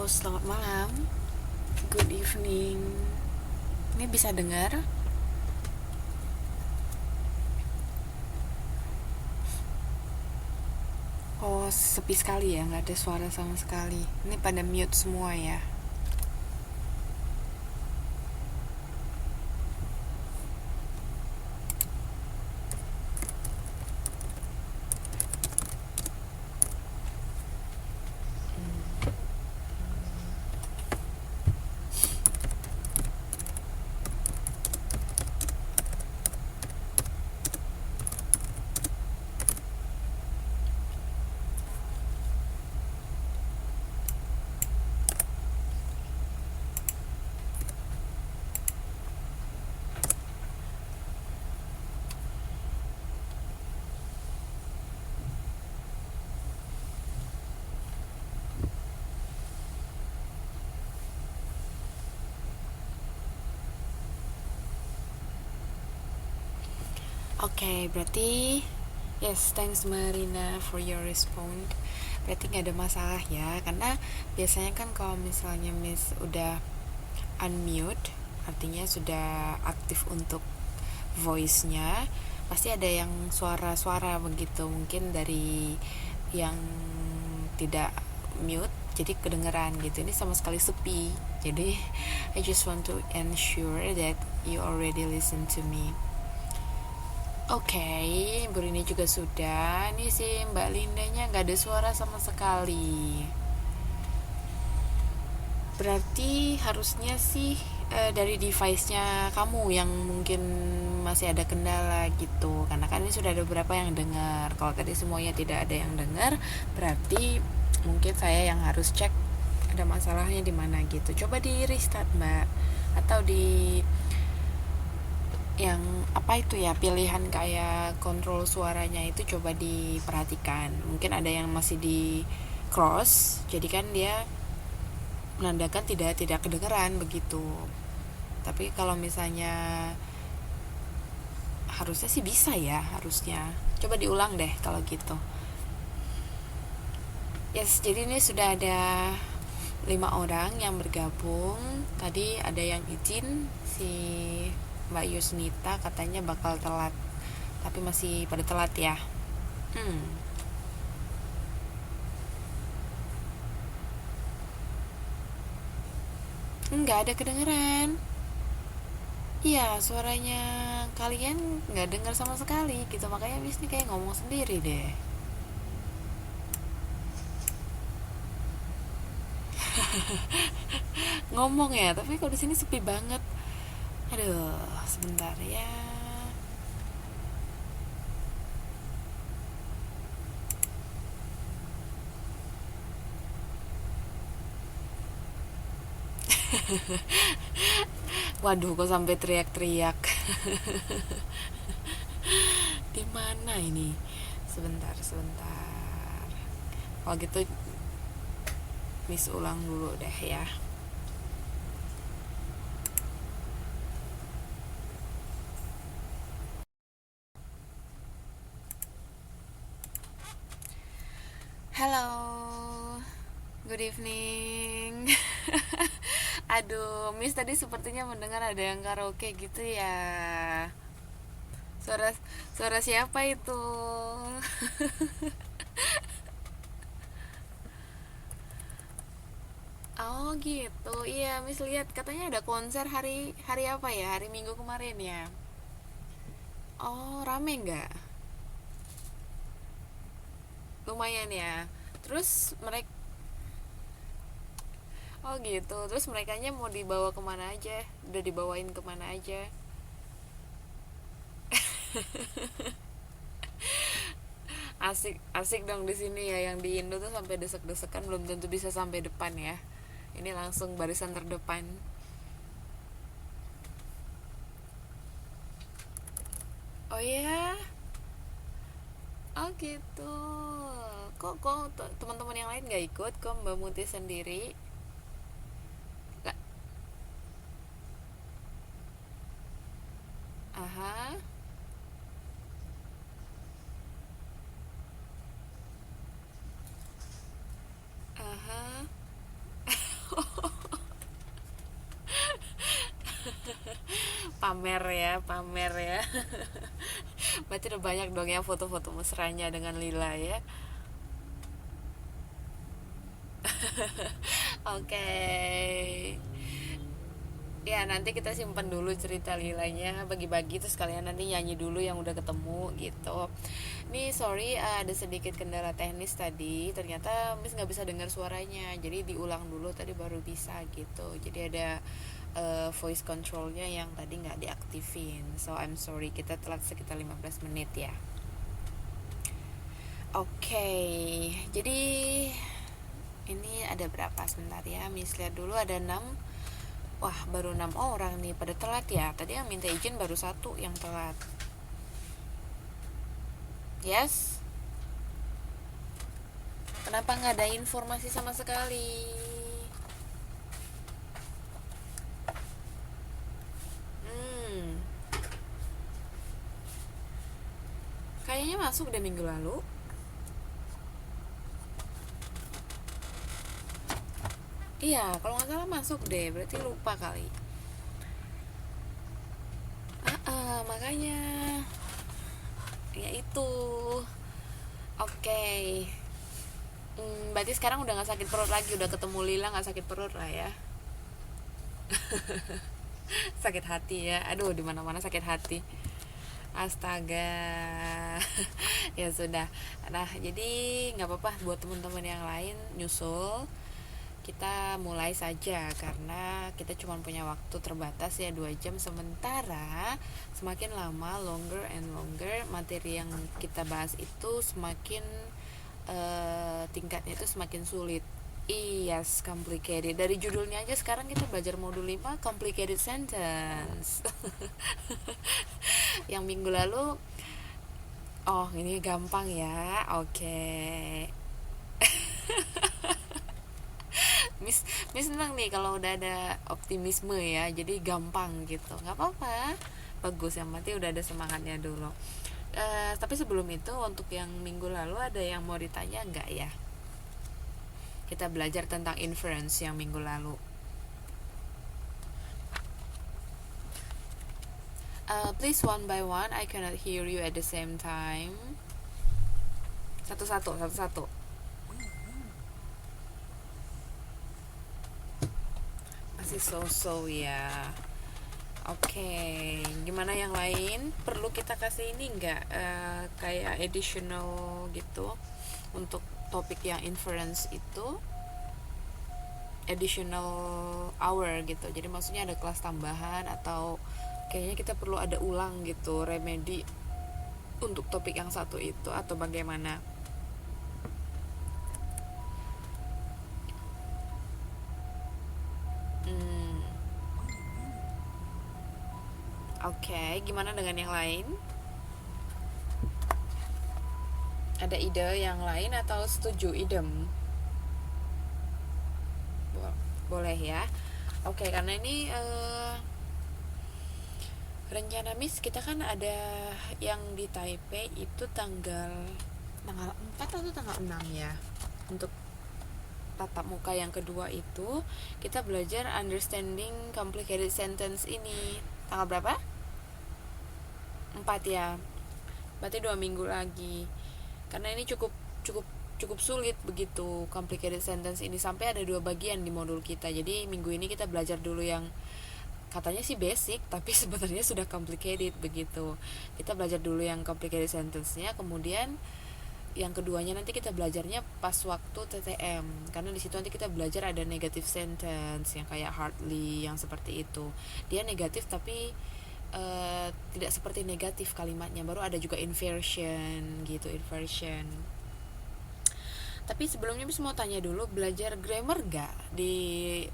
Halo, selamat malam. Good evening. Ini bisa dengar? Oh, sepi sekali ya, nggak ada suara sama sekali. Ini pada mute semua ya. Oke, berarti yes, thanks Marina for your response. Berarti nggak ada masalah ya, karena biasanya kan kalau misalnya Miss udah unmute, artinya sudah aktif untuk voice-nya, pasti ada yang suara-suara begitu, mungkin dari yang tidak mute jadi kedengeran gitu. Ini sama sekali sepi, jadi I just want to ensure that you already listen to me. Oke, Bu Rini juga sudah. Ini sih Mbak Lindanya nggak ada suara sama sekali. Berarti harusnya sih dari device-nya kamu yang mungkin masih ada kendala gitu. Karena kan ini sudah ada beberapa yang dengar. Kalau tadi semuanya tidak ada yang dengar, berarti mungkin saya yang harus cek ada masalahnya di mana gitu. Coba di restart, Mbak. Atau di yang apa itu ya, pilihan kayak kontrol suaranya itu coba diperhatikan. Mungkin ada yang masih di cross, jadi kan dia menandakan tidak kedengeran begitu. Tapi kalau misalnya harusnya sih bisa ya, harusnya. Coba diulang deh kalau gitu. Yes, jadi ini sudah ada 5 orang yang bergabung. Tadi ada yang izin, si Mbak Yusnita katanya bakal telat, tapi masih pada telat ya. Nggak ada kedengeran. Iya, suaranya kalian nggak dengar sama sekali gitu, makanya Miss nih kayak ngomong sendiri deh. Ngomong ya, tapi kalau di sini sepi banget. Aduh, sebentar ya. Waduh, kok sampai teriak-teriak. Di mana ini? Sebentar, sebentar. Kalau gitu Miss ulang dulu deh ya. Hello, good evening. Aduh, Miss tadi sepertinya mendengar ada yang karaoke gitu ya. Suara suara siapa itu? Oh gitu. Iya, Miss lihat katanya ada konser hari hari apa ya? Hari Minggu kemarin ya. Oh, rame nggak? Lumayan ya. Terus mereka oh gitu. Terus merekanya mau dibawa kemana aja? Udah dibawain kemana aja? Asik asik dong di sini ya, yang di Indo tuh sampai desek-desekan belum tentu bisa sampai depan ya. Ini langsung barisan terdepan. Oh ya, oh gitu. Kok teman-teman yang lain nggak ikut? Kok Mbak Muti sendiri? Nggak. Aha, aha. Pamer ya, pamer ya. Berarti udah banyak dong ya foto-foto mesranya dengan Lila ya. Oke. Ya nanti kita simpan dulu cerita Lilanya, bagi-bagi terus kalian nanti nyanyi dulu yang udah ketemu gitu. Nih sorry, ada sedikit kendala teknis tadi, ternyata Miss nggak bisa dengar suaranya, jadi diulang dulu tadi baru bisa gitu. Jadi ada voice controlnya yang tadi nggak diaktifin, so I'm sorry, kita telat sekitar 15 menit ya. Oke, jadi ini ada berapa sebentar ya, Miss lihat dulu, ada 6. Wah, baru 6 orang nih, pada telat ya. Tadi yang minta izin baru 1 yang telat. Yes? Kenapa nggak ada informasi sama sekali? Hmm, kayaknya masuk deh minggu lalu. Iya, kalau nggak salah masuk deh, berarti lupa kali. Makanya ya itu. Oke. Berarti sekarang udah nggak sakit perut lagi, udah ketemu Lila nggak sakit perut lah ya. Sakit hati ya, aduh di mana mana sakit hati. Astaga. Ya sudah. Nah jadi nggak apa-apa buat teman-teman yang lain nyusul, kita mulai saja karena kita cuma punya waktu terbatas ya 2 jam, sementara semakin lama longer and longer materi yang kita bahas itu semakin tingkatnya itu semakin sulit. Yes, complicated. Dari judulnya aja sekarang kita belajar modul 5 complicated sentence. Yang minggu lalu oh ini gampang ya. Oke. Miss Miss senang nih kalau udah ada optimisme ya, jadi gampang gitu. Nggak apa-apa, bagus, yang penting udah ada semangatnya dulu. Tapi sebelum itu untuk yang minggu lalu ada yang mau ditanya nggak ya? Kita belajar tentang inference yang minggu lalu. Please one by one, I cannot hear you at the same time. Satu-satu. Masih so-so ya. Oke, gimana yang lain? Perlu kita kasih ini nggak, kayak additional gitu untuk topik yang inference itu, additional hour gitu. Jadi maksudnya ada kelas tambahan atau kayaknya kita perlu ada ulang gitu, remedi untuk topik yang satu itu, atau bagaimana? Oke, gimana dengan yang lain? Ada ide yang lain atau setuju idem? Boleh ya. Oke, karena ini rencana Miss kita kan ada yang di Taipei itu tanggal 4 atau tanggal 6 ya. Untuk tatap muka yang kedua itu kita belajar understanding complicated sentence ini. Tanggal berapa? 4 ya. Berarti 2 minggu lagi. Karena ini cukup sulit begitu complicated sentence ini, sampai ada 2 bagian di modul kita. Jadi minggu ini kita belajar dulu yang katanya sih basic tapi sebenarnya sudah complicated begitu. Kita belajar dulu yang complicated sentence-nya, kemudian yang keduanya nanti kita belajarnya pas waktu TTM, karena di situ nanti kita belajar ada negative sentence yang kayak hardly, yang seperti itu. Dia negatif tapi tidak seperti negatif kalimatnya. Baru ada juga inversion gitu, inversion. Tapi sebelumnya bisa mau tanya dulu, belajar grammar gak di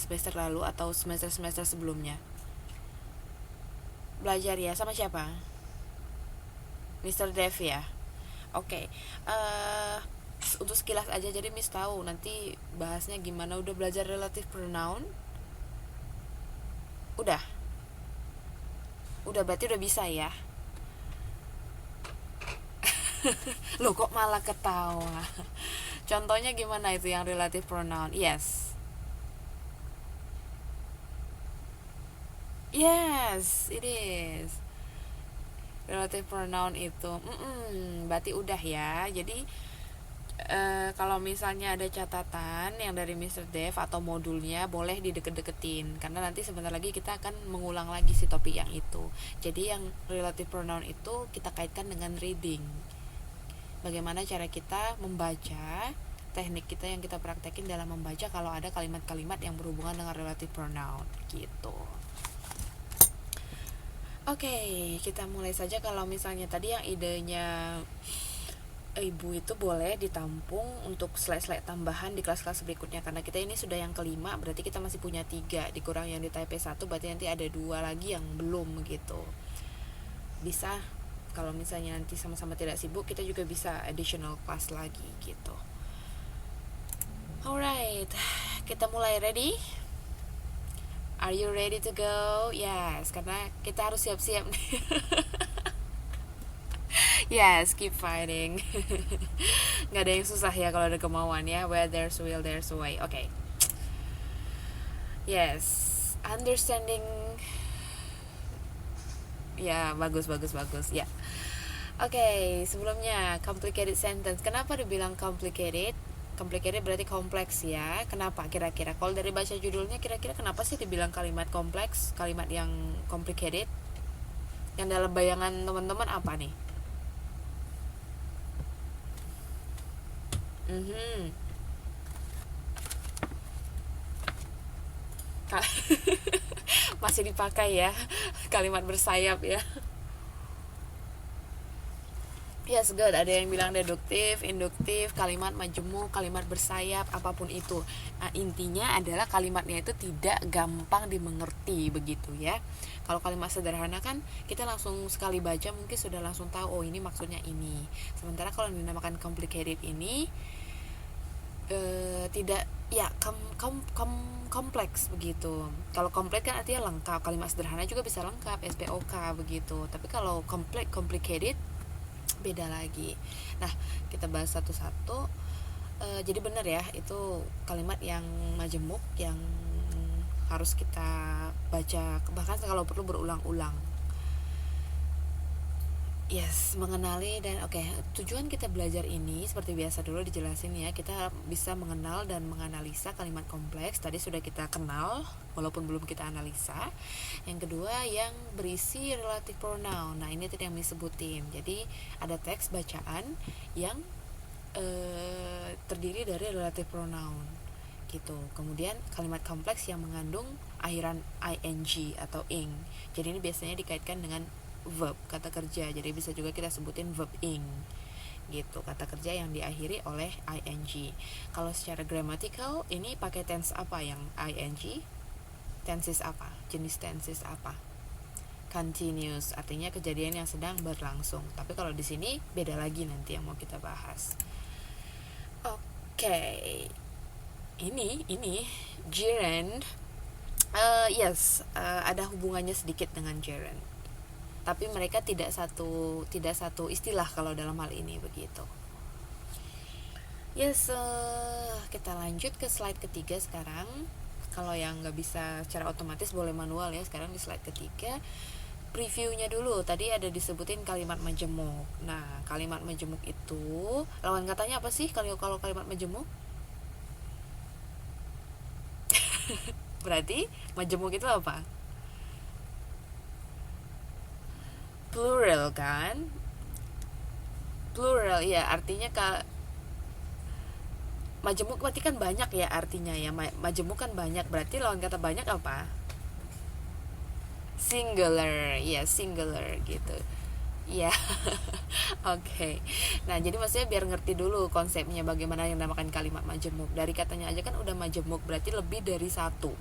semester lalu atau semester sebelumnya? Belajar ya, sama siapa? Mr. Dev ya? Oke. Untuk sekilas aja, jadi Miss tahu nanti bahasnya gimana. Udah belajar relative pronoun? Udah berarti udah bisa ya. Loh kok malah ketawa? Contohnya gimana itu yang relative pronoun? Yes. Yes, it is. Relative pronoun itu. Berarti udah ya. Jadi kalau misalnya ada catatan yang dari Mr. Dev atau modulnya boleh dideket-deketin karena nanti sebentar lagi kita akan mengulang lagi si topik yang itu. Jadi yang relative pronoun itu kita kaitkan dengan reading. Bagaimana cara kita membaca, teknik kita yang kita praktekin dalam membaca kalau ada kalimat-kalimat yang berhubungan dengan relative pronoun gitu. Oke, kita mulai saja. Kalau misalnya tadi yang idenya ibu itu boleh ditampung untuk slide-slide tambahan di kelas-kelas berikutnya karena kita ini sudah yang kelima, berarti kita masih punya 3 dikurang yang di Taipei 1, berarti nanti ada 2 lagi yang belum gitu. Bisa kalau misalnya nanti sama-sama tidak sibuk kita juga bisa additional class lagi gitu. Alright, kita mulai. Ready? Are you ready to go? Yes, karena kita harus siap-siap nih. Yes, keep fighting. Nggak ada yang susah ya kalau ada kemauan ya. Where there's will, there's a way. Okay. Yes, understanding. Ya, bagus. Ya. Okay, sebelumnya complicated sentence. Kenapa dibilang complicated? Complicated berarti kompleks ya. Kenapa kira-kira? Kalau dari baca judulnya kira-kira kenapa sih dibilang kalimat kompleks? Kalimat yang complicated? Yang dalam bayangan teman-teman apa nih? Masih dipakai ya kalimat bersayap ya. Yes, good. Ada yang bilang deduktif, induktif, kalimat majemuk, kalimat bersayap, apapun itu. Nah, intinya adalah kalimatnya itu tidak gampang dimengerti begitu ya. Kalau kalimat sederhana kan kita langsung sekali baca mungkin sudah langsung tahu, oh ini maksudnya ini. Sementara kalau yang dinamakan complicated ini tidak ya kompleks begitu. Kalau kompleks kan artinya lengkap, kalimat sederhana juga bisa lengkap, SPOK begitu. Tapi kalau complicated beda lagi. Nah, kita bahas satu-satu. Jadi benar ya, itu kalimat yang majemuk yang harus kita baca bahkan kalau perlu berulang-ulang. Yes, mengenali dan tujuan kita belajar ini seperti biasa dulu dijelasin ya, kita bisa mengenal dan menganalisa kalimat kompleks. Tadi sudah kita kenal walaupun belum kita analisa. Yang kedua yang berisi relative pronoun. Nah, ini tadi yang disebutin. Jadi ada teks bacaan yang terdiri dari relative pronoun gitu. Kemudian kalimat kompleks yang mengandung akhiran ing atau ing. Jadi ini biasanya dikaitkan dengan verb, kata kerja. Jadi bisa juga kita sebutin verb ing gitu, kata kerja yang diakhiri oleh ing. Kalau secara grammatical ini pakai tense apa yang ing? Tenses apa? Jenis tenses apa? Continuous, artinya kejadian yang sedang berlangsung. Tapi kalau di sini beda lagi nanti yang mau kita bahas. Ini gerund. Yes, ada hubungannya sedikit dengan gerund. Tapi mereka tidak satu istilah kalau dalam hal ini begitu. Yes, kita lanjut ke slide ketiga sekarang. Kalau yang nggak bisa secara otomatis boleh manual ya. Sekarang di slide ketiga previewnya dulu. Tadi ada disebutin kalimat majemuk. Nah, kalimat majemuk itu lawan katanya apa sih kalau kalimat majemuk? Berarti majemuk itu apa? Plural kan? Plural ya, artinya majemuk berarti kan banyak ya artinya ya. Majemuk kan banyak, berarti lawan kata banyak apa? Singular. Ya, singular gitu. Ya. Oke. Nah, jadi maksudnya biar ngerti dulu konsepnya bagaimana yang dinamakan kalimat majemuk. Dari katanya aja kan udah majemuk, berarti lebih dari satu.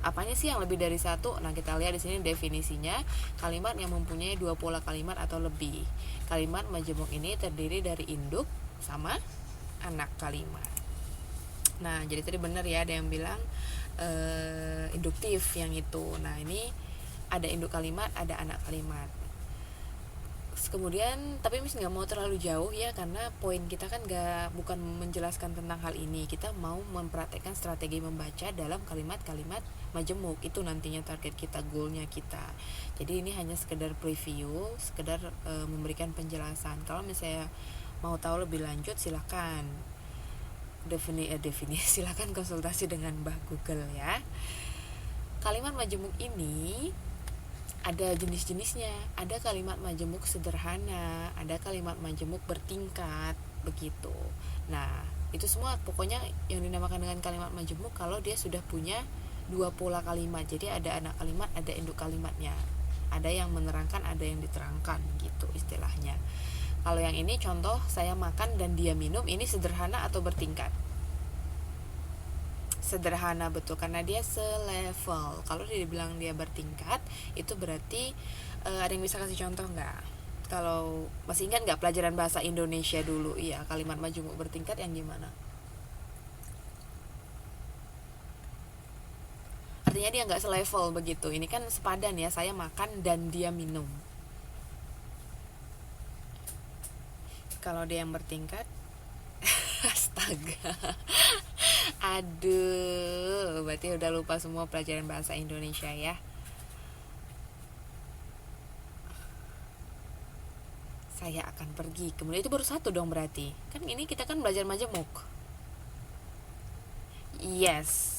Apanya sih yang lebih dari satu? Nah, kita lihat di sini definisinya, kalimat yang mempunyai 2 pola kalimat atau lebih. Kalimat majemuk ini terdiri dari induk sama anak kalimat. Nah, jadi tadi benar ya, ada yang bilang induktif yang itu. Nah, ini ada induk kalimat, ada anak kalimat. Kemudian, tapi Miss nggak mau terlalu jauh ya, karena poin kita kan bukan menjelaskan tentang hal ini. Kita mau mempraktekkan strategi membaca dalam kalimat-kalimat majemuk, itu nantinya target kita, goalnya kita. Jadi ini hanya sekedar preview, sekedar memberikan penjelasan. Kalau misalnya mau tahu lebih lanjut silahkan definisi silahkan konsultasi dengan Mbah Google ya. Kalimat majemuk ini ada jenis-jenisnya. Ada kalimat majemuk sederhana, ada kalimat majemuk bertingkat, begitu. Nah, itu semua pokoknya yang dinamakan dengan kalimat majemuk kalau dia sudah punya dua pola kalimat. Jadi ada anak kalimat, ada induk kalimatnya. Ada yang menerangkan, ada yang diterangkan, gitu istilahnya. Kalau yang ini contoh, saya makan dan dia minum, ini sederhana atau bertingkat? Sederhana, betul, karena dia selevel. Kalau dia bilang dia bertingkat, itu berarti ada yang bisa kasih contoh nggak? Kalau masih ingat nggak pelajaran bahasa Indonesia dulu? Iya, kalimat majemuk bertingkat yang gimana? Artinya dia nggak selevel begitu. Ini kan sepadan ya, saya makan dan dia minum. Kalau dia yang bertingkat, astaga, aduh, berarti udah lupa semua pelajaran bahasa Indonesia ya. Saya akan pergi. Kemudian itu baru satu dong berarti. Kan ini kita kan belajar majemuk. Yes.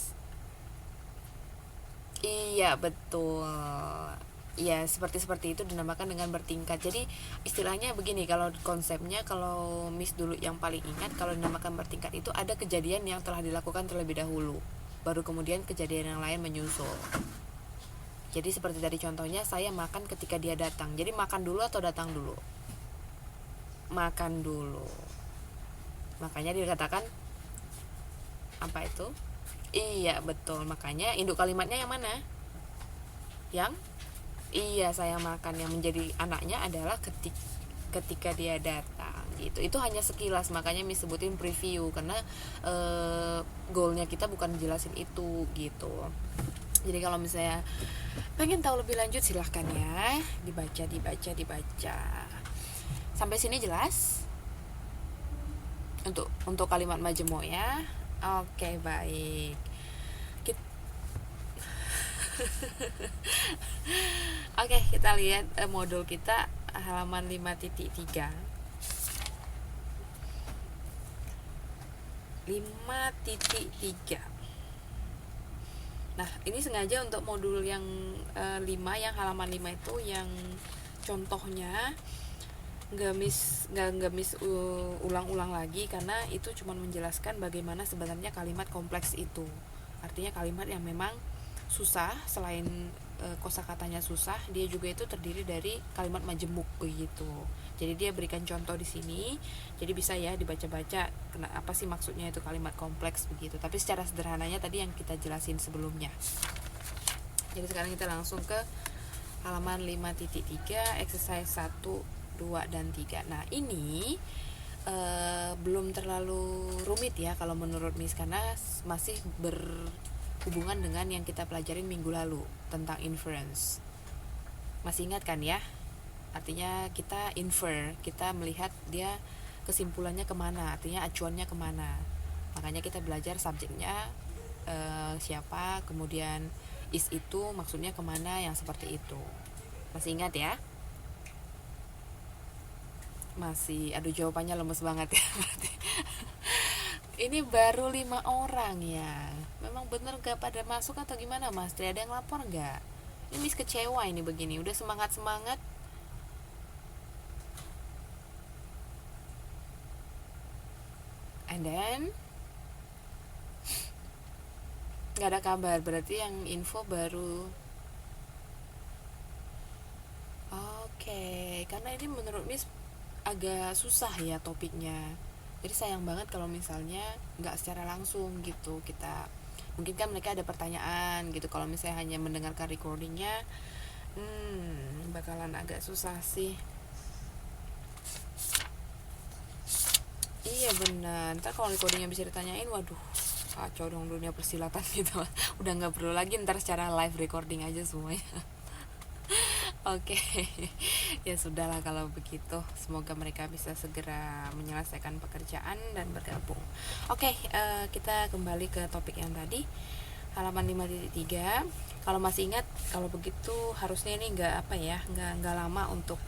Iya, betul. Ya, seperti itu dinamakan dengan bertingkat. Jadi istilahnya begini, kalau konsepnya, kalau Miss dulu yang paling ingat, kalau dinamakan bertingkat itu ada kejadian yang telah dilakukan terlebih dahulu, baru kemudian kejadian yang lain menyusul. Jadi seperti tadi contohnya, saya makan ketika dia datang. Jadi makan dulu atau datang dulu? Makan dulu. Makanya dikatakan apa itu? Iya, betul. Makanya induk kalimatnya yang mana? Yang iya, saya makan. Yang menjadi anaknya adalah ketika dia datang gitu. Itu hanya sekilas, makanya Miss sebutin preview karena goalnya kita bukan jelasin itu gitu. Jadi kalau misalnya pengen tahu lebih lanjut silahkan ya dibaca. Sampai sini jelas untuk kalimat majemuk ya. Oke, baik. Oke, kita lihat modul kita halaman 5.3. 5.3. Nah, ini sengaja untuk modul yang 5, yang halaman 5 itu yang contohnya nggak miss ulang-ulang lagi, karena itu cuma menjelaskan bagaimana sebenarnya kalimat kompleks itu. Artinya kalimat yang memang susah, selain kosakatanya susah, dia juga itu terdiri dari kalimat majemuk begitu. Jadi dia berikan contoh di sini, jadi bisa ya dibaca-baca apa sih maksudnya itu kalimat kompleks begitu. Tapi secara sederhananya tadi yang kita jelasin sebelumnya. Jadi sekarang kita langsung ke halaman 5.3, exercise 1, 2, dan 3. Nah, ini belum terlalu rumit ya kalau menurut Miss, karena masih berhubungan dengan yang kita pelajarin minggu lalu tentang inference. Masih ingat kan ya? Artinya kita infer, kita melihat dia kesimpulannya kemana, artinya acuannya kemana. Makanya kita belajar subjeknya siapa, kemudian is itu maksudnya kemana, yang seperti itu. Masih ingat ya? Masih, aduh jawabannya lemes banget ya berarti. Ini baru 5 orang ya. Memang bener gak pada masuk atau gimana Mas Tri? Ada yang lapor gak? Ini Miss kecewa ini begini. Udah semangat-semangat and then gak ada kabar. Berarti yang info baru. Oke, karena ini menurut Miss agak susah ya topiknya. Jadi sayang banget kalau misalnya nggak secara langsung gitu. Kita mungkin kan mereka ada pertanyaan gitu. Kalau misalnya hanya mendengarkan recordingnya, bakalan agak susah sih. Iya benar. Ntar kalau recordingnya bisa ditanyain, waduh, kacau dong dunia persilatan gitu. Udah nggak perlu lagi ntar secara live recording aja semuanya. Oke, ya sudahlah kalau begitu. Semoga mereka bisa segera menyelesaikan pekerjaan dan bergabung. Oke, kita kembali ke topik yang tadi. halaman 5.3. Kalau masih ingat, kalau begitu harusnya ini nggak lama untuk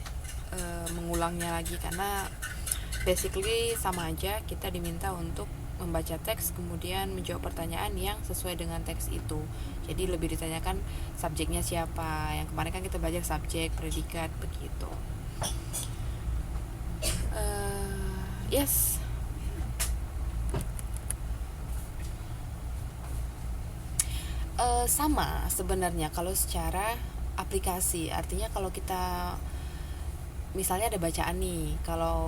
mengulangnya lagi, karena basically sama aja, kita diminta untuk membaca teks kemudian menjawab pertanyaan yang sesuai dengan teks itu. Jadi lebih ditanyakan subjeknya siapa. Yang kemarin kan kita belajar subjek, predikat, begitu. Yes. Sama sebenarnya kalau secara aplikasi. Artinya kalau kita misalnya ada bacaan nih, kalau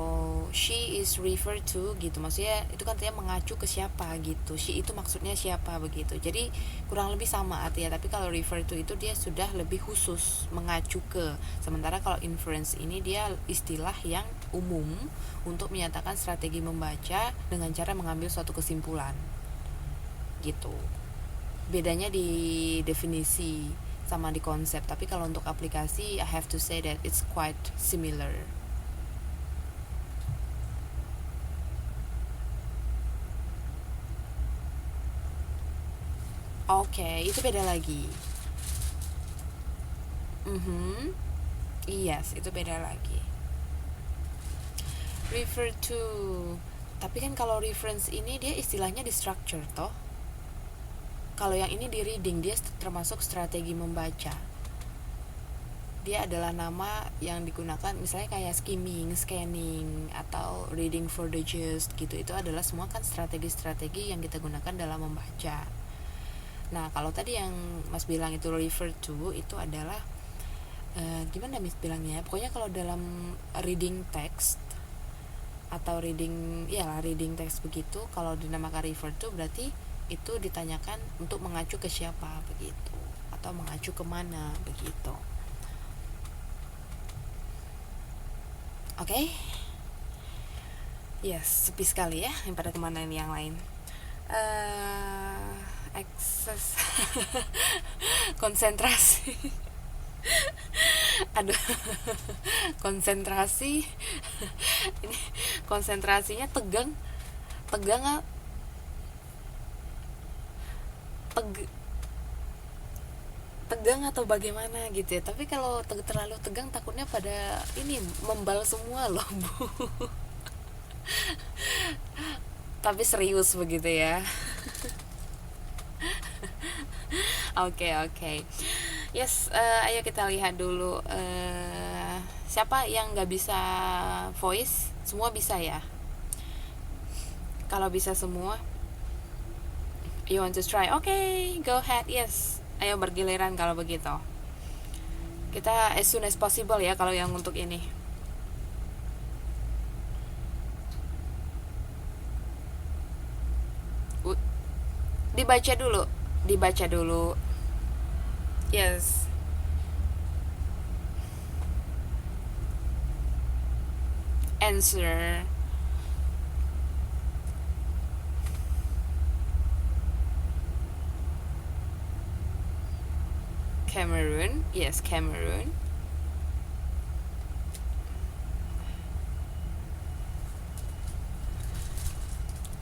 she is referred to gitu, maksudnya itu kan artinya mengacu ke siapa gitu, she itu maksudnya siapa begitu. Jadi kurang lebih sama artinya, tapi kalau refer to itu dia sudah lebih khusus mengacu ke. Sementara kalau inference ini dia istilah yang umum untuk menyatakan strategi membaca dengan cara mengambil suatu kesimpulan gitu. Bedanya di definisi sama di konsep, tapi kalau untuk aplikasi I have to say that it's quite similar. Oke, itu beda lagi. Yes, itu beda lagi. Refer to, tapi kan kalau reference ini dia istilahnya di structure toh. Kalau yang ini di reading, dia termasuk strategi membaca. Dia adalah nama yang digunakan misalnya kayak skimming, scanning, atau reading for the gist gitu. Itu adalah semua kan strategi-strategi yang kita gunakan dalam membaca. Nah, kalau tadi yang Mas bilang itu refer to, itu adalah gimana Mas bilangnya? Pokoknya kalau dalam reading text atau reading text begitu, kalau dinamakan refer to berarti itu ditanyakan untuk mengacu ke siapa begitu, atau mengacu kemana begitu. Oke? Yes, sepi sekali ya pada kemana ini yang lain. Akses konsentrasi. Aduh, konsentrasi. Ini konsentrasinya tegang tegang atau bagaimana gitu ya. Tapi kalau terlalu tegang takutnya pada ini membal semua loh Bu. Tapi serius begitu ya. Oke. Yes, ayo kita lihat dulu siapa yang nggak bisa voice. Semua bisa ya. Kalau bisa semua, you want to try? Okay, go ahead. Yes, ayo bergiliran kalau begitu. Kita as soon as possible ya kalau yang untuk ini. Dibaca dulu. Yes. Answer. Cameroon. Yes, Cameroon.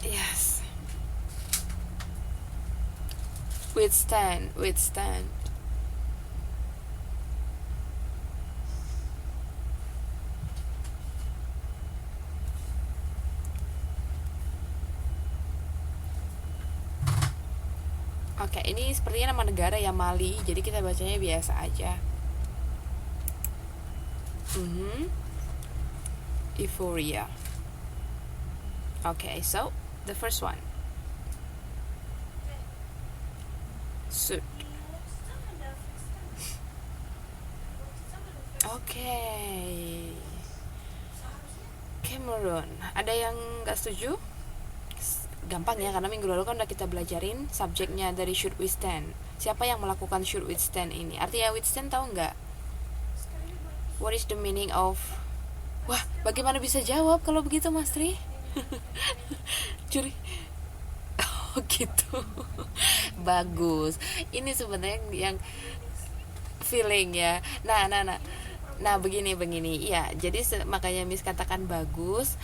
Yes. Withstand. Oke, ini sepertinya nama negara ya, Mali. Jadi kita bacanya biasa aja. Euphoria. Okay, so the first one. Suit. Okay. Cameroon. Ada yang nggak setuju? Gampang ya, karena minggu lalu kan udah kita belajarin subjeknya dari should withstand. Siapa yang melakukan should withstand ini? Artinya withstand tahu nggak? What is the meaning of? Wah, bagaimana bisa jawab kalau begitu Mas Tri? Curi. Oh gitu. Bagus. Ini sebenarnya yang feeling ya. Nah. Nah, begini, iya. Jadi makanya Miss katakan bagus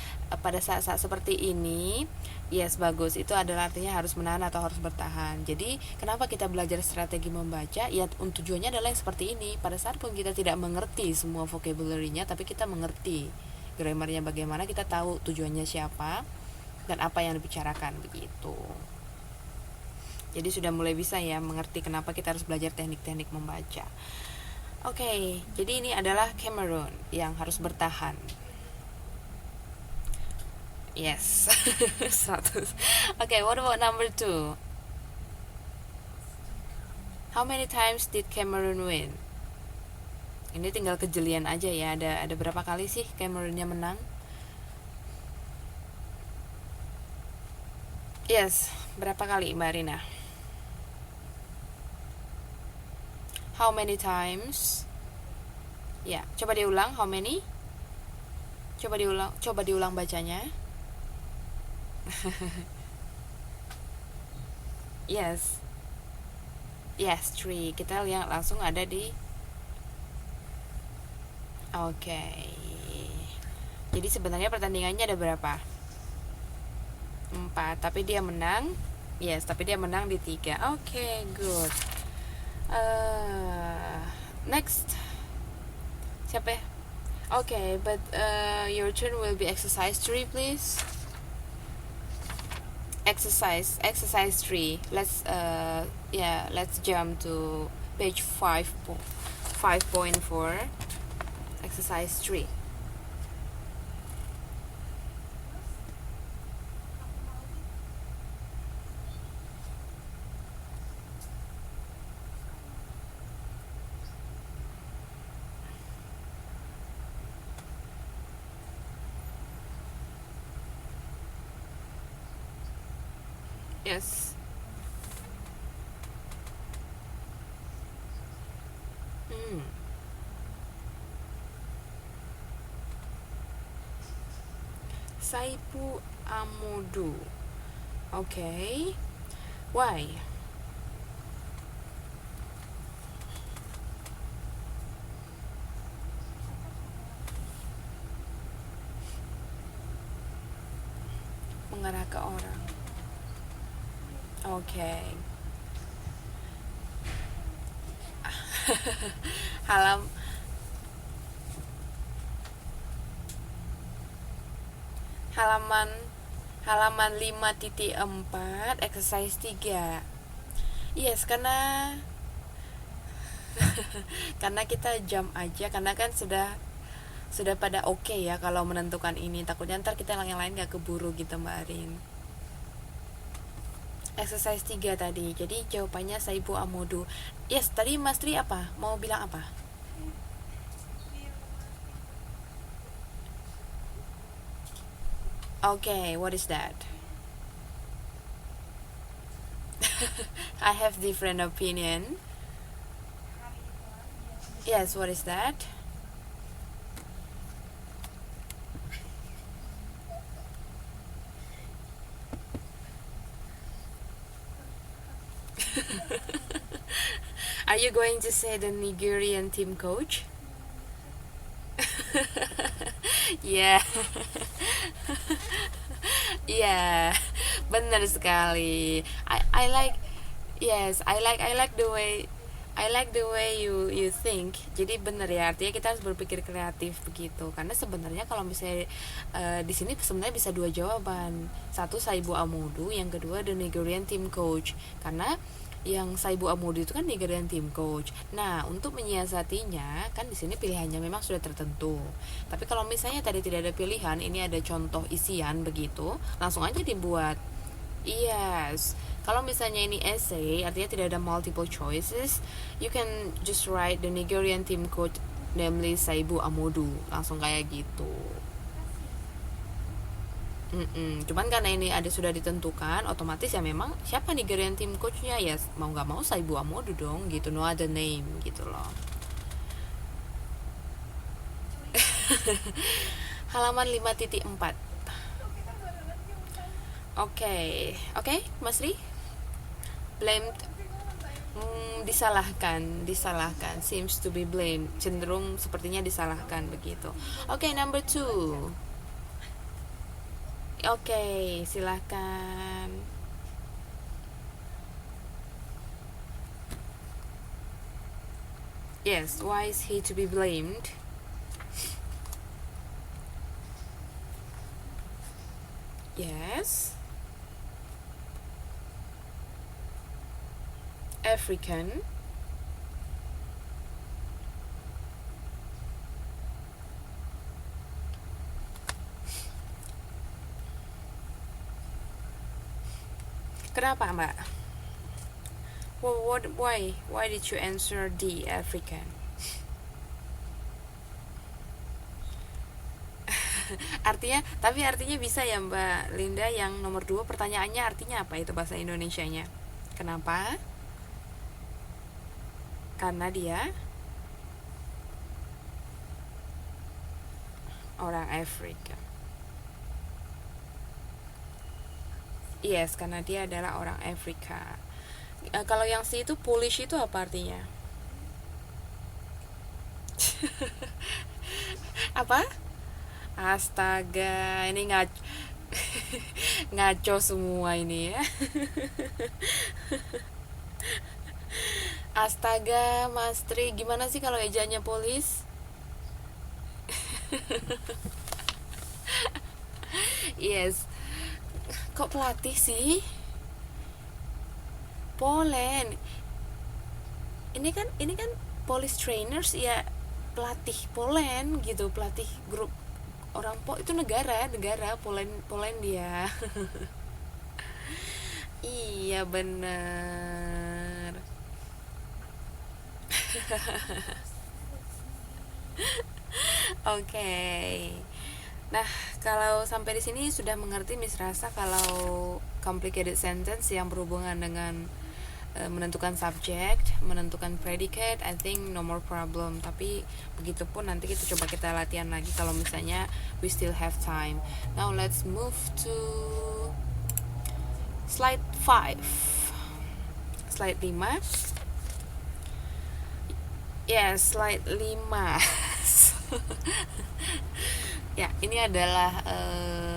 pada saat-saat seperti ini. Yes, bagus. Itu adalah artinya harus menahan atau harus bertahan. Jadi, kenapa kita belajar strategi membaca? Ya, tujuannya adalah yang seperti ini. Pada saat pun kita tidak mengerti semua vocabulary-nya, tapi kita mengerti grammarnya bagaimana, kita tahu tujuannya siapa dan apa yang dibicarakan begitu. Jadi sudah mulai bisa ya mengerti kenapa kita harus belajar teknik-teknik membaca. Oke, jadi ini adalah Cameron yang harus bertahan. Yes. 100. Okay, what about number 2? How many times did Cameron win? Ini tinggal kejelian aja ya. Ada berapa kali sih Cameronnya menang? Yes, berapa kali Mbak Rina? How many times? Ya, coba diulang. How many? Coba diulang bacanya. Yes. Yes, 3. Kita lihat langsung ada di. Oke. Jadi sebenarnya pertandingannya ada berapa? 4, tapi dia menang. Yes, tapi dia menang di 3. Oke, good. Next. Siapa ya? Okay, but your turn will be exercise 3, please. Exercise 3. Let's jump to page 5.4. Exercise 3. Yes. Saipu Amodu. Okay. Why? Mengarah ke orang. Okay. Halaman 5.4 exercise 3. Yes, karena karena kita jam aja, karena kan sudah pada oke ya kalau menentukan ini. Takutnya ntar kita yang lain gak keburu gitu Mbak Arin. Exercise 3 tadi. Jadi jawabannya Saibu Amodu. Yes, tadi Mas Tri apa? Mau bilang apa? Okay, what is that? I have different opinion. Yes, what is that? Are you going to say the Nigerian team coach? Yeah. Yeah, benar sekali. I like, yes, I like the way you think. Jadi benar ya, artinya kita harus berpikir kreatif begitu. Karena sebenarnya kalau misalnya di sini sebenarnya bisa 2 jawaban. Satu Saibu Amodu, yang kedua the Nigerian team coach. Karena yang Saibu Amodu itu kan Nigerian team coach. Nah, untuk menyiasatinya kan di sini pilihannya memang sudah tertentu. Tapi kalau misalnya tadi tidak ada pilihan, ini ada contoh isian begitu, langsung aja dibuat. Yes. Kalau misalnya ini essay, artinya tidak ada multiple choices, you can just write the Nigerian team coach, namely Saibu Amodu, langsung kayak gitu. Cuman karena ini sudah ditentukan, otomatis ya memang siapa Nigerian team coachnya, ya mau nggak mau Saibu Amodu dong gitu, no other name gitu loh. Halaman 5.4. Oke, Mas Ri, blamed Disalahkan, seems to be blamed, cenderung sepertinya disalahkan begitu. Oke, number two. Oke, silahkan. Yes, why is he to be blamed? Yes. African. Kenapa, Mbak? Why did you answer D, African? Artinya bisa ya Mbak Linda, yang nomor 2 pertanyaannya artinya apa itu bahasa Indonesianya? Kenapa? Karena dia orang Afrika. Yes, karena dia adalah orang Afrika. Kalau yang C itu Polish itu apa artinya? Apa? Astaga, ini ngaco semua ini ya. Astaga, Mas Tri, gimana sih kalau ejanya polis? Yes. Kok pelatih sih? Poland. Ini kan police trainers ya, pelatih Poland gitu, pelatih grup orang itu negara Polandia. Iya bener. Oke. Nah, kalau sampai di sini sudah mengerti Miss Rasa kalau complicated sentence yang berhubungan dengan menentukan subject, menentukan predicate, I think no more problem. Tapi begitupun nanti kita latihan lagi kalau misalnya we still have time. Now let's move to slide 5. Slide 5. Yes, slide 5. Ya, ini adalah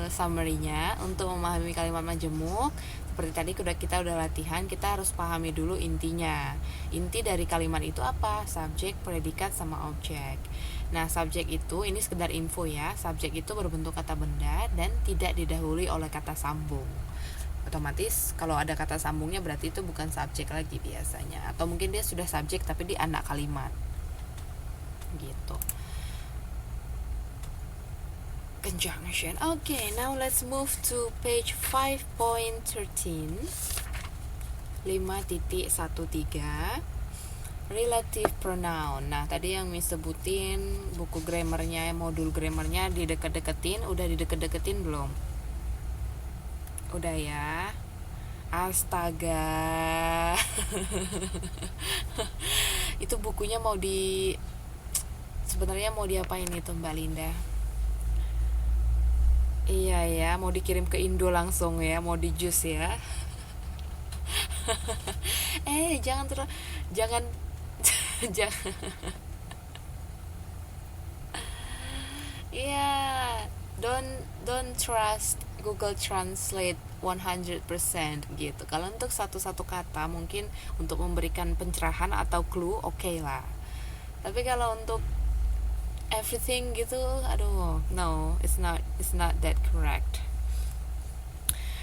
summary-nya untuk memahami kalimat majemuk. Seperti tadi kita udah latihan, kita harus pahami dulu intinya. Inti dari kalimat itu apa? Subjek, predikat, sama objek. Nah, subjek itu, ini sekedar info ya. Subjek itu berbentuk kata benda dan tidak didahului oleh kata sambung. Otomatis kalau ada kata sambungnya berarti itu bukan subjek lagi biasanya. Atau mungkin dia sudah subjek tapi di anak kalimat. Gitu. Conjunction. Okay, now let's move to page 5.13. 5.13. Relative pronoun. Nah, tadi yang Miss sebutin buku grammarnya, modul grammarnya dideket-deketin. Udah dideket-deketin belum? Udah ya. Astaga. Itu bukunya sebenarnya mau diapain itu Mbak Linda? Iya ya, mau dikirim ke Indo langsung ya, mau di jus ya. Jangan jangan jangan. Iya, don't trust Google Translate 100% gitu. Kalau untuk satu-satu kata mungkin untuk memberikan pencerahan atau clue oke lah. Tapi kalau untuk everything gitu, aduh, no, it's not that correct.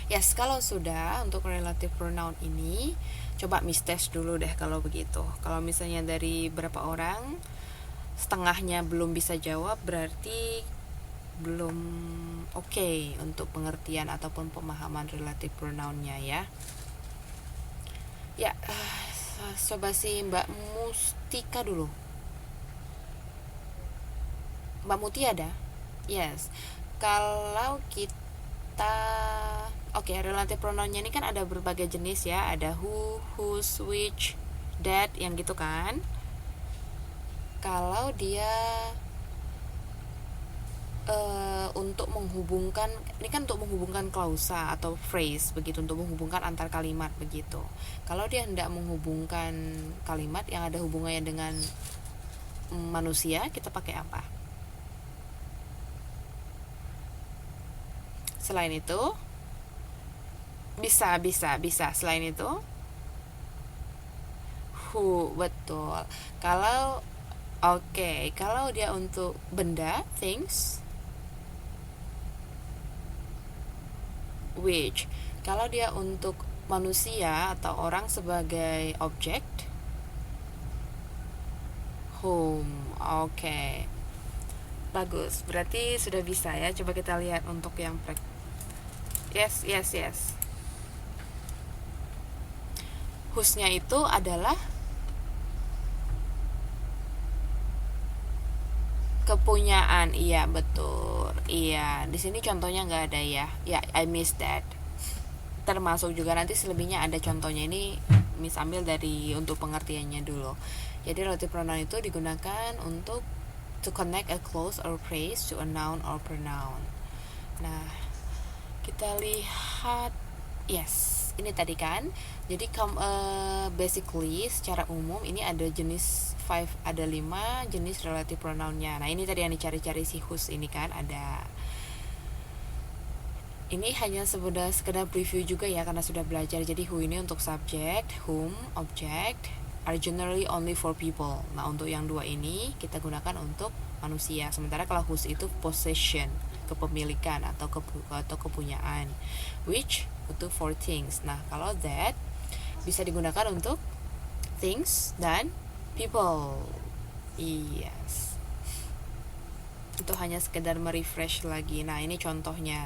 Yes, kalau sudah untuk relative pronoun ini, coba Miss test dulu deh kalau begitu. Kalau misalnya dari berapa orang setengahnya belum bisa jawab, berarti belum oke untuk pengertian ataupun pemahaman relative pronounnya ya. Ya, coba sih Mbak Mustika dulu. Mbak Muti ada? Yes. Kalau kita relative pronounnya ini kan ada berbagai jenis ya. Ada who, whose, which, that, yang gitu kan. Kalau dia untuk menghubungkan, ini kan untuk menghubungkan klausa atau phrase begitu, untuk menghubungkan antar kalimat begitu. Kalau dia hendak menghubungkan kalimat yang ada hubungannya dengan manusia, kita pakai apa? Selain itu bisa. Selain itu who, betul. Kalau kalau dia untuk benda, things, which. Kalau dia untuk manusia atau orang sebagai objek, whom. Bagus, berarti sudah bisa ya. Coba kita lihat untuk yang yes. Whose-nya itu adalah kepunyaan. Iya, betul. Iya, di sini contohnya nggak ada ya. Ya, I miss that. Termasuk juga nanti selebihnya ada contohnya. Ini Miss ambil dari untuk pengertiannya dulu. Jadi relative pronoun itu digunakan untuk to connect a clause or phrase to a noun or pronoun. Nah, kita lihat. Yes, ini tadi kan. Jadi basically secara umum ini ada jenis 5 jenis relative pronounnya. Nah, ini tadi yang dicari-cari si whose ini kan ada. Ini hanya sekedar preview juga ya, karena sudah belajar. Jadi who ini untuk subject, whom object, are generally only for people. Nah, untuk yang dua ini kita gunakan untuk manusia. Sementara kalau whose itu possession, kepemilikan atau kepunyaan. Which itu for things. Nah, kalau that bisa digunakan untuk things dan people. Yes. Itu hanya sekedar merefresh lagi. Nah, ini contohnya.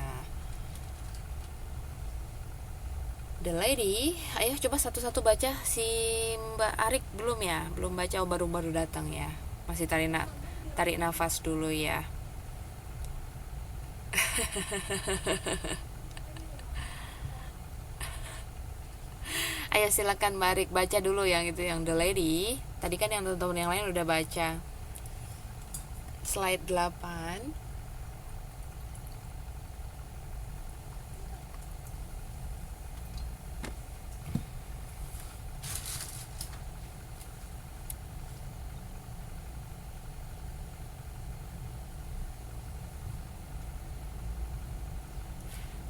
The lady, ayo coba satu-satu baca. Si Mbak Arik belum ya? Belum baca, baru datang ya. Masih tarik nafas dulu ya. Ayo silakan Mbak Arik baca dulu yang itu, yang the lady. Tadi kan yang teman-teman yang lain udah baca. Slide 8.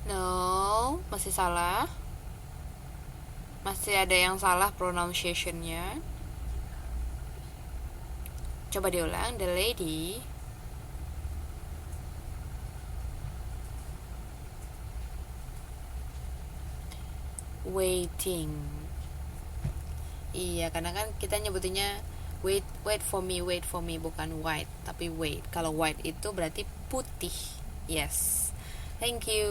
No, masih salah. Masih ada yang salah pronunciation-nya. Coba diulang. The lady waiting. Iya, karena kan kita nyebutinnya wait for me, bukan white, tapi wait. Kalau white itu berarti putih. Yes. Thank you.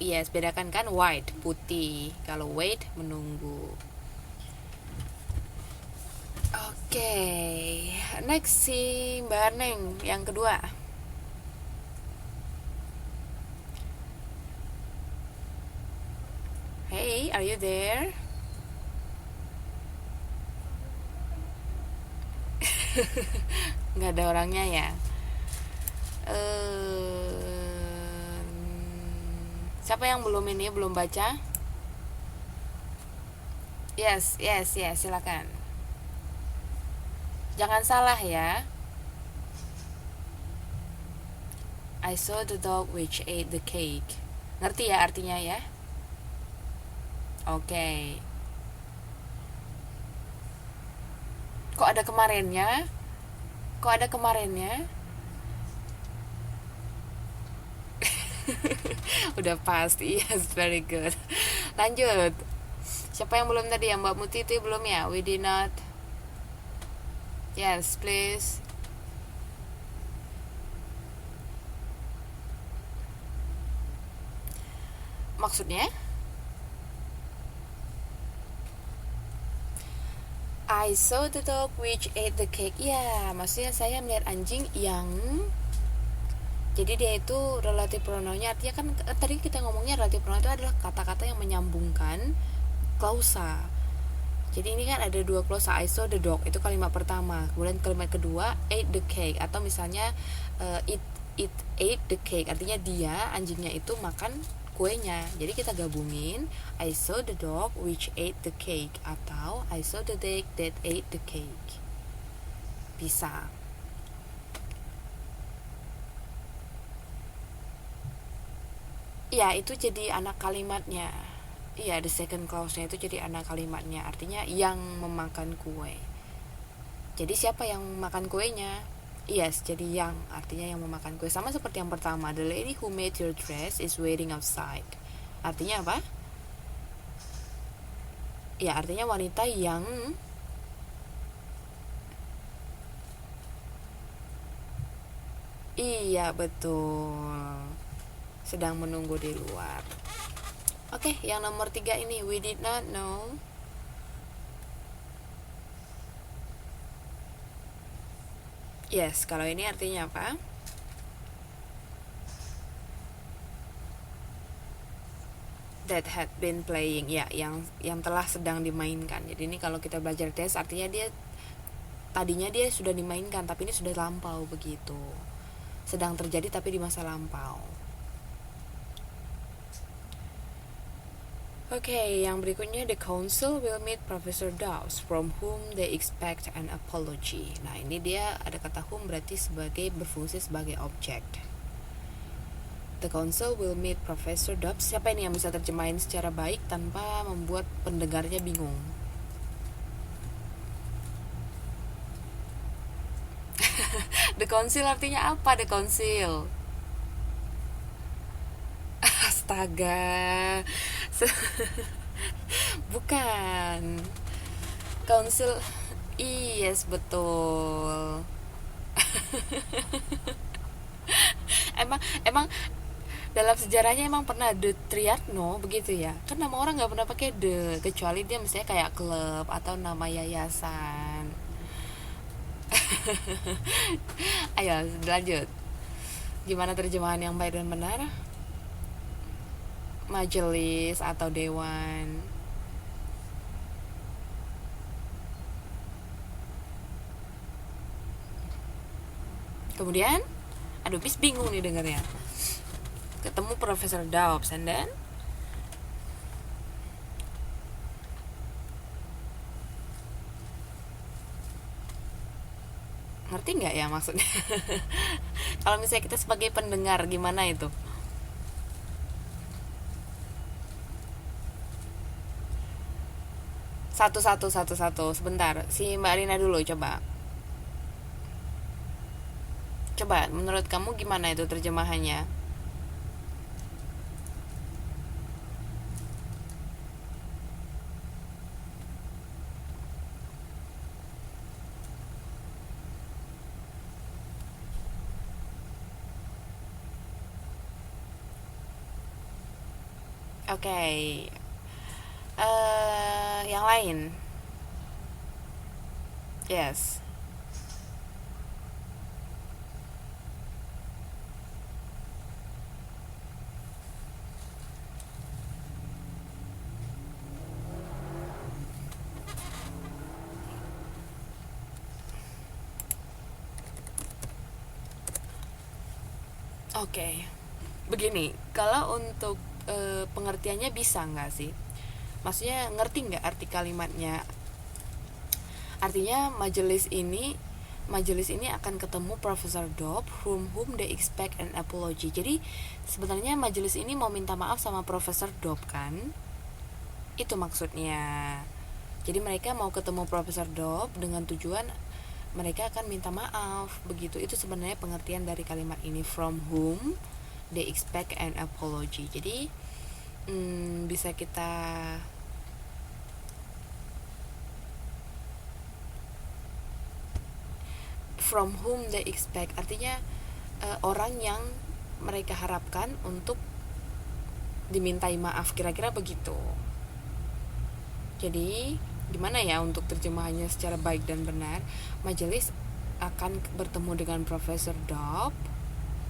Yes, bedakan kan, white putih, kalau wait menunggu. Oke, next si Mbak Neng yang kedua. Hey, are you there? Nggak ada orangnya ya. Siapa yang belum baca? Yes, silakan. Jangan salah ya. I saw the dog which ate the cake. Ngerti ya artinya ya? Oke. Kok ada kemarinnya? Udah pasti. Yes, very good. Lanjut. Siapa yang belum tadi? Yang Mbak Muti itu belum ya? We did not. Yes, please. Maksudnya? I saw the dog which ate the cake. Ya, maksudnya saya melihat anjing yang, jadi dia itu relative pronounnya, artinya kan tadi kita ngomongnya relative pronoun itu adalah kata-kata yang menyambungkan klausa. Jadi ini kan ada dua klausa. I saw the dog itu kalimat pertama, kemudian kalimat kedua ate the cake, atau misalnya it ate the cake, artinya dia, anjingnya itu makan kuenya. Jadi kita gabungin, I saw the dog which ate the cake, atau I saw the dog that ate the cake. Bisa. Ya, itu jadi anak kalimatnya. Iya, the second clause-nya itu jadi anak kalimatnya, artinya yang memakan kue. Jadi siapa yang makan kuenya? Yes, jadi yang, artinya yang memakan kue. Sama seperti yang pertama, the lady who made your dress is waiting outside. Artinya apa? Ya, artinya wanita yang iya, betul, sedang menunggu di luar. Oke, yang nomor 3 ini, we did not know. Yes, kalau ini artinya apa? That had been playing, ya, yang telah sedang dimainkan. Jadi ini kalau kita belajar tes, artinya dia tadinya dia sudah dimainkan, tapi ini sudah lampau begitu. Sedang terjadi tapi di masa lampau. Oke, yang berikutnya, the council will meet Professor Dawes from whom they expect an apology. Nah, ini dia ada kata whom, berarti sebagai berfungsi sebagai objek. The council will meet Professor Dawes. Siapa ini yang bisa terjemahin secara baik tanpa membuat pendengarnya bingung? The council artinya apa? The council. Astaga. Bukan. Council. Yes, betul. emang dalam sejarahnya emang pernah The Triatno begitu ya. Kan nama orang nggak pernah pakai the, kecuali dia misalnya kayak klub atau nama yayasan. Ayo lanjut. Gimana terjemahan yang baik dan benar? Majelis atau dewan. Kemudian, aduh, bis bingung nih dengarnya. Ketemu Profesor Dawes, and then ngerti nggak ya maksudnya? Kalau misalnya kita sebagai pendengar gimana itu? Satu sebentar, si Mbak Rina dulu, coba menurut kamu gimana itu terjemahannya? Oke, yang lain. Yes. Oke, begini, kalau untuk pengertiannya bisa nggak sih? Maksudnya ngerti nggak arti kalimatnya? Artinya majelis ini akan ketemu Profesor Dob whom they expect an apology. Jadi sebenarnya majelis ini mau minta maaf sama Profesor Dob kan? Itu maksudnya. Jadi mereka mau ketemu Profesor Dob dengan tujuan mereka akan minta maaf, begitu. Itu sebenarnya pengertian dari kalimat ini, from whom they expect an apology. Jadi bisa kita from whom they expect, artinya orang yang mereka harapkan untuk dimintai maaf, kira-kira begitu. Jadi gimana ya untuk terjemahannya secara baik dan benar? Majelis akan bertemu dengan Profesor Dob.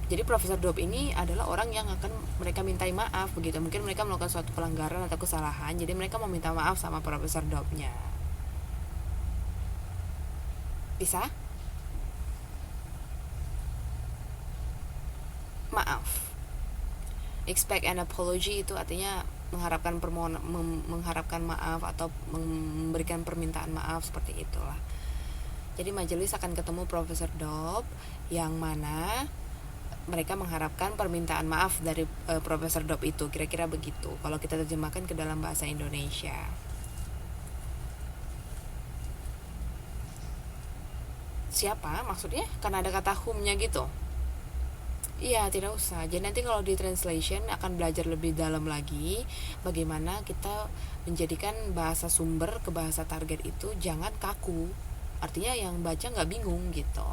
Jadi Profesor Dob ini adalah orang yang akan mereka mintai maaf, begitu. Mungkin mereka melakukan suatu pelanggaran atau kesalahan, jadi mereka mau minta maaf sama Profesor Dobnya. Bisa? Expect an apology itu artinya mengharapkan mengharapkan maaf atau memberikan permintaan maaf, seperti itulah. Jadi majelis akan ketemu Profesor Dob, yang mana mereka mengharapkan permintaan maaf dari Profesor Dob itu, kira-kira begitu kalau kita terjemahkan ke dalam bahasa Indonesia. Siapa maksudnya? Karena ada kata whom-nya gitu. Iya, tidak usah. Jadi nanti kalau di translation akan belajar lebih dalam lagi bagaimana kita menjadikan bahasa sumber ke bahasa target itu jangan kaku. Artinya yang baca nggak bingung gitu.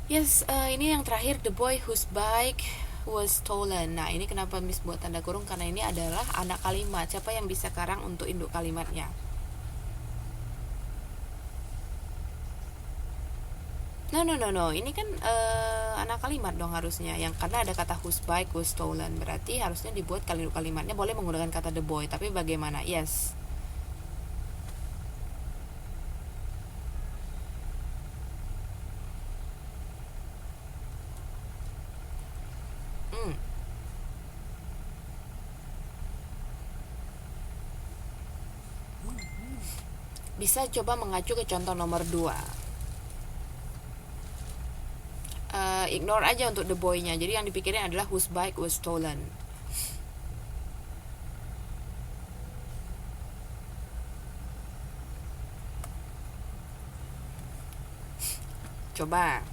Yes, ini yang terakhir, the boy whose bike was stolen. Nah, ini kenapa Miss buat tanda kurung, karena ini adalah anak kalimat. Siapa yang bisa karang untuk induk kalimatnya? No. Ini kan anak kalimat dong harusnya. Yang karena ada kata whose bike was stolen, berarti harusnya dibuat kalimatnya boleh menggunakan kata the boy. Tapi bagaimana? Yes. Hmm. Bisa coba mengacu ke contoh nomor 2. Ignore aja untuk the boy-nya. Jadi yang dipikirin adalah whose bike was stolen. Coba.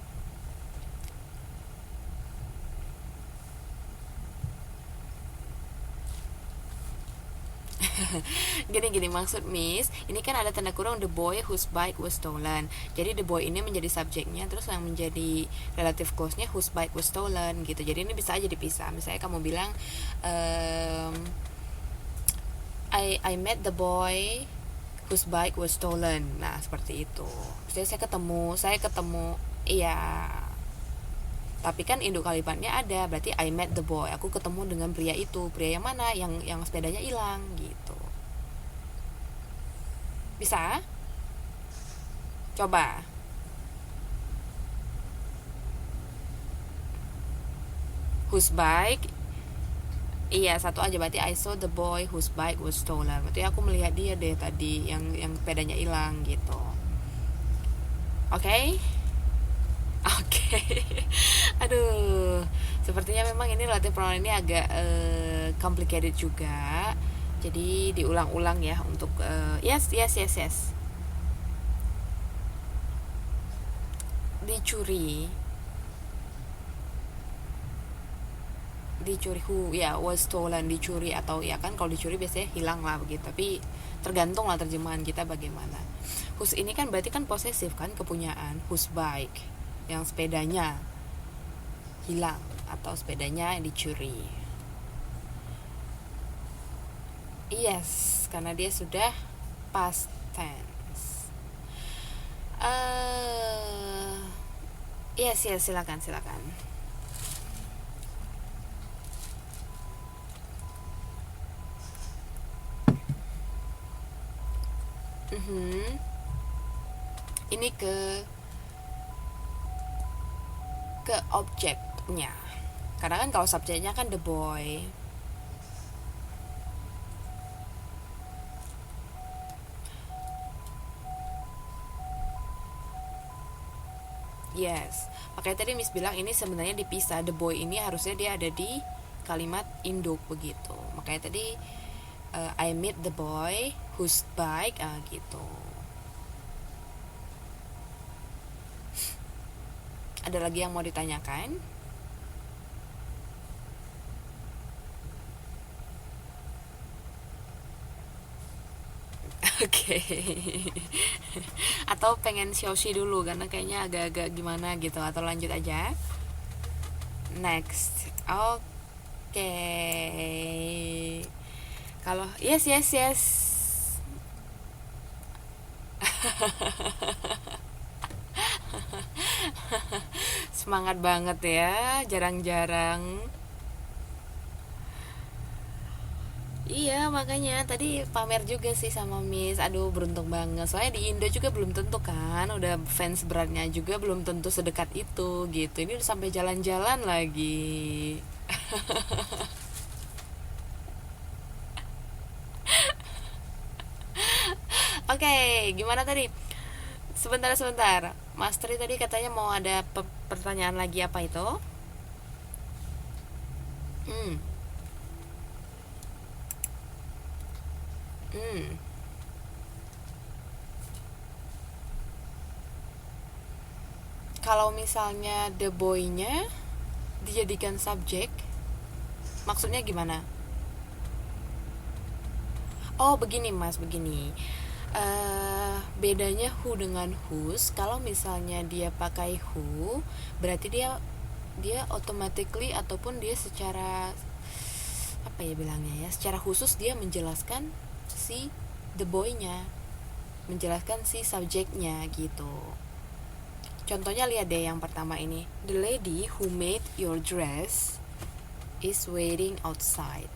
Gini maksud Miss, ini kan ada tanda kurung the boy whose bike was stolen. Jadi the boy ini menjadi subjeknya, terus yang menjadi relative clause-nya whose bike was stolen gitu. Jadi ini bisa aja dipisah. Misalnya kamu bilang I met the boy whose bike was stolen. Nah, seperti itu. Saya ketemu. Iya. Tapi kan induk kalimatnya ada, berarti I met the boy. Aku ketemu dengan pria itu. Pria yang mana? Yang sepedanya hilang gitu. Bisa? Coba. Whose bike? Iya, satu aja, berarti I saw the boy whose bike was stolen. Berarti aku melihat dia deh tadi yang sepedanya hilang gitu. Oke? Okay? Oke. Aduh, sepertinya memang ini relative pronoun ini agak complicated juga. Jadi diulang-ulang ya untuk yes. Dicuri ya, was stolen, dicuri, atau ya kan kalau dicuri biasanya hilang lah begitu. Tapi tergantung lah terjemahan kita bagaimana. Whose ini kan berarti kan posesif kan, kepunyaan. Whose bike, yang sepedanya hilang atau sepedanya dicuri. Yes, karena dia sudah past tense. Yes, silakan. Ini ke objeknya. Karena kan kalau subjeknya kan the boy. Yes. Makanya tadi Miss bilang ini sebenarnya dipisah. The boy ini harusnya dia ada di kalimat induk begitu. Makanya tadi I meet the boy whose bike gitu. Ada lagi yang mau ditanyakan? Oke. Atau pengen Xiaoxi dulu karena kayaknya agak-agak gimana gitu, atau lanjut aja? Next. Oke. Kalau yes. Semangat banget ya, jarang-jarang. Iya, makanya tadi pamer juga sih sama Miss. Aduh, beruntung banget. Soalnya di Indo juga belum tentu kan. Udah fans beratnya juga belum tentu sedekat itu gitu. Ini udah sampai jalan-jalan lagi. Oke, gimana tadi? Sebentar. Mas Tri tadi katanya mau ada pertanyaan lagi, apa itu? Hmm, hmm. Kalau misalnya the boy-nya dijadikan subjek, maksudnya gimana? Oh, begini Mas, begini. Bedanya who dengan whose, kalau misalnya dia pakai who, berarti dia automatically ataupun dia secara apa ya bilangnya ya, secara khusus dia menjelaskan si the boy-nya, menjelaskan si subjeknya gitu. Contohnya lihat deh yang pertama ini. The lady who made your dress is waiting outside.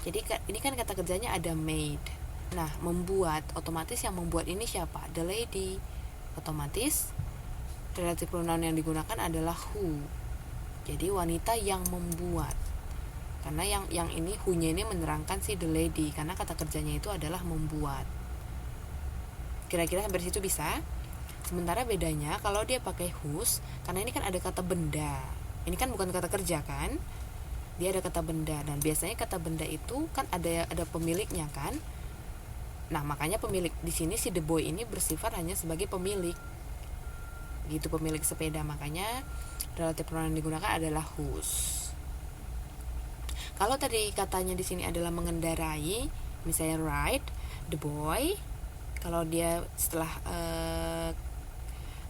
Jadi ini kan kata kerjanya ada made. Nah, membuat, otomatis yang membuat ini siapa? The lady. Otomatis relative pronoun yang digunakan adalah who. Jadi wanita yang membuat. Karena yang ini who-nya ini menerangkan si the lady, karena kata kerjanya itu adalah membuat. Kira-kira sampai situ bisa? Sementara bedanya kalau dia pakai whose, karena ini kan ada kata benda. Ini kan bukan kata kerja kan? Dia ada kata benda, dan biasanya kata benda itu kan ada pemiliknya kan? Nah, makanya pemilik di sini si the boy ini bersifat hanya sebagai pemilik. Gitu, pemilik sepeda, makanya relative pronoun yang digunakan adalah whose. Kalau tadi katanya di sini adalah mengendarai, misalnya ride, the boy, kalau dia setelah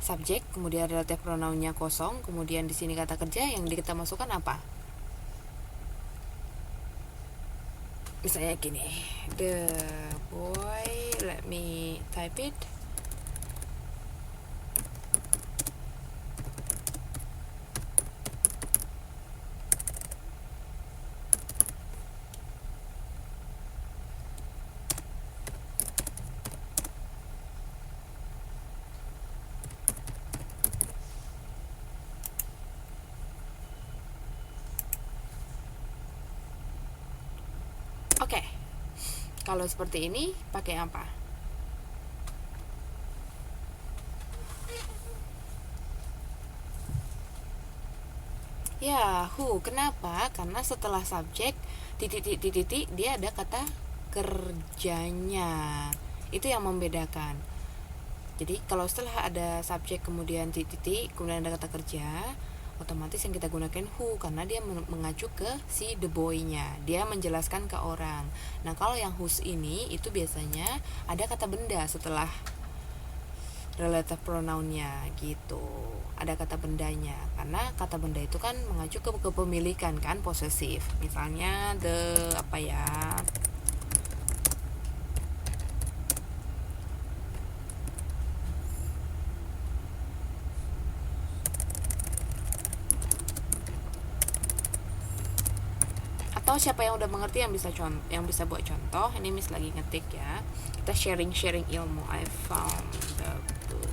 subjek, kemudian relative pronounnya kosong, kemudian di sini kata kerja, yang kita masukkan apa? Misalnya gini, the boy, let me type it. Oke, kalau seperti ini pakai apa? Ya, who. Kenapa? Karena setelah subjek titik dia ada kata kerjanya. Itu yang membedakan. Jadi kalau setelah ada subjek kemudian titik kemudian ada kata kerja, otomatis yang kita gunakan who, karena dia mengacu ke si the boy-nya. Dia menjelaskan ke orang. Nah, kalau yang whose ini itu biasanya ada kata benda setelah relative pronounnya gitu. Ada kata bendanya, karena kata benda itu kan mengacu ke kepemilikan kan, posesif. Misalnya the apa ya? Atau siapa yang udah mengerti yang bisa buat contoh. Ini Miss lagi ngetik ya. Kita sharing ilmu. I found the book.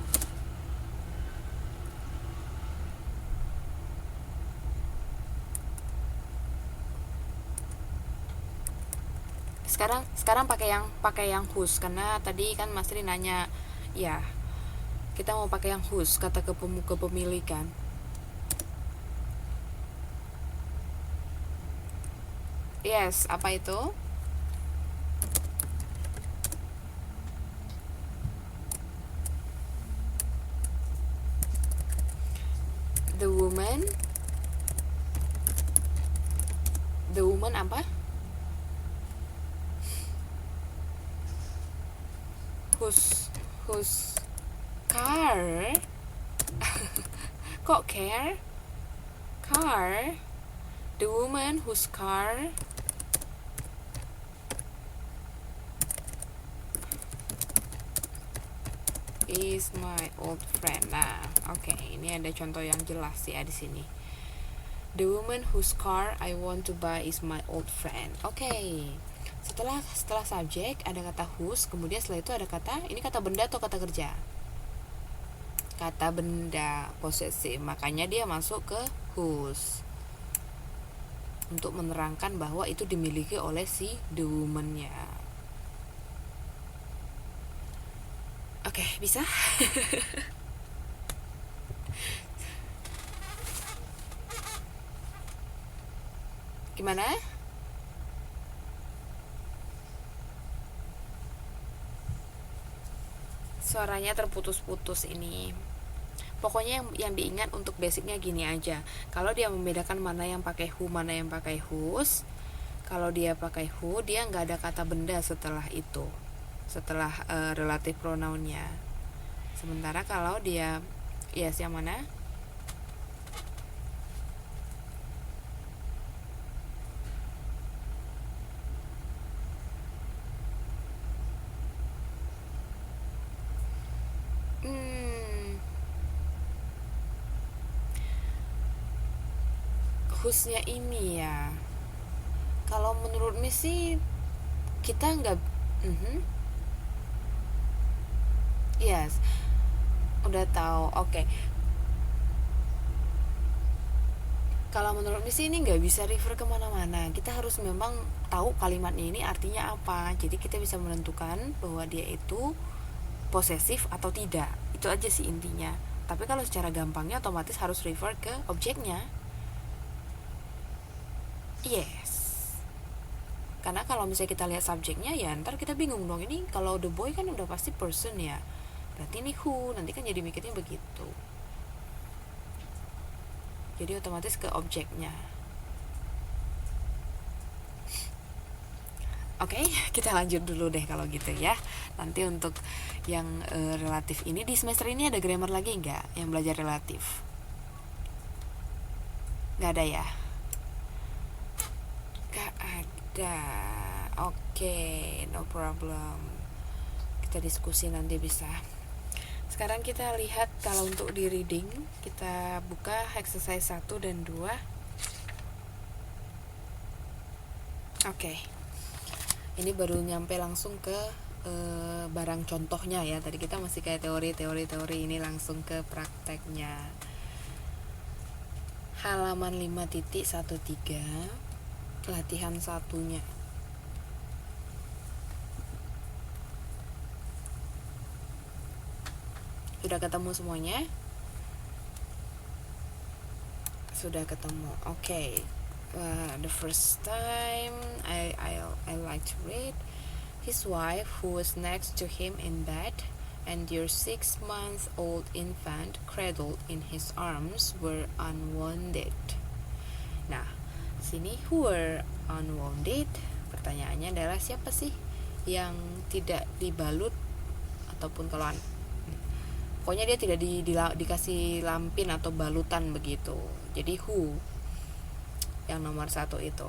Sekarang pakai yang whose, karena tadi kan Mas Ri nanya ya, kita mau pakai yang whose, kata kepemilikan. Yes, apa itu? The woman apa? Whose car. Kok car? The woman whose car is my old friend. Nah, oke, ini ada contoh yang jelas ya di sini. The woman whose car I want to buy is my old friend. Oke. Setelah subjek ada kata whose, kemudian setelah itu ada kata, ini kata benda atau kata kerja? Kata benda, posesif, makanya dia masuk ke whose. untuk menerangkan bahwa itu dimiliki oleh si the woman-nya. Oke, bisa? Gimana? Suaranya terputus-putus ini. Pokoknya yang diingat untuk basicnya gini aja. Kalau dia membedakan mana yang pakai who, mana yang pakai whose. Kalau dia pakai who, dia nggak ada kata benda setelah itu, setelah relative pronounnya. Sementara kalau dia yes, yang mana? Whose-nya ini ya. Kalau menurut Missy kita nggak yes, udah tahu. Oke. Kalau menurut Missy ini nggak bisa refer kemana-mana. Kita harus memang tahu kalimatnya ini artinya apa. Jadi kita bisa menentukan bahwa dia itu posesif atau tidak. Itu aja sih intinya. Tapi kalau secara gampangnya otomatis harus refer ke objeknya. Yes. Karena kalau misalnya kita lihat subjeknya ya ntar kita bingung dong, ini kalau the boy kan udah pasti person ya, berarti ini who, nanti kan jadi mikirnya begitu. Jadi otomatis ke objeknya. Oke, kita lanjut dulu deh kalau gitu ya. Nanti untuk yang relatif ini di semester ini ada grammar lagi nggak yang belajar relatif? Nggak ada ya? Nggak ada. Oke, no problem. Kita diskusi nanti bisa. Sekarang kita lihat kalau untuk di reading, kita buka exercise 1 dan 2. Oke. Ini baru nyampe langsung ke barang contohnya ya. Tadi kita masih kayak teori, ini langsung ke prakteknya. Halaman 5.13 latihan satunya. Sudah ketemu semuanya? Sudah ketemu. Oke. The first time I like to read. His wife, who was next to him in bed, and your 6-month-old infant cradled in his arms were unwounded. Nah, sini who were unwounded, pertanyaannya adalah siapa sih yang tidak dibalut, ataupun kalau pokoknya dia tidak dikasih lampin atau balutan begitu. Jadi who yang nomor 1 itu.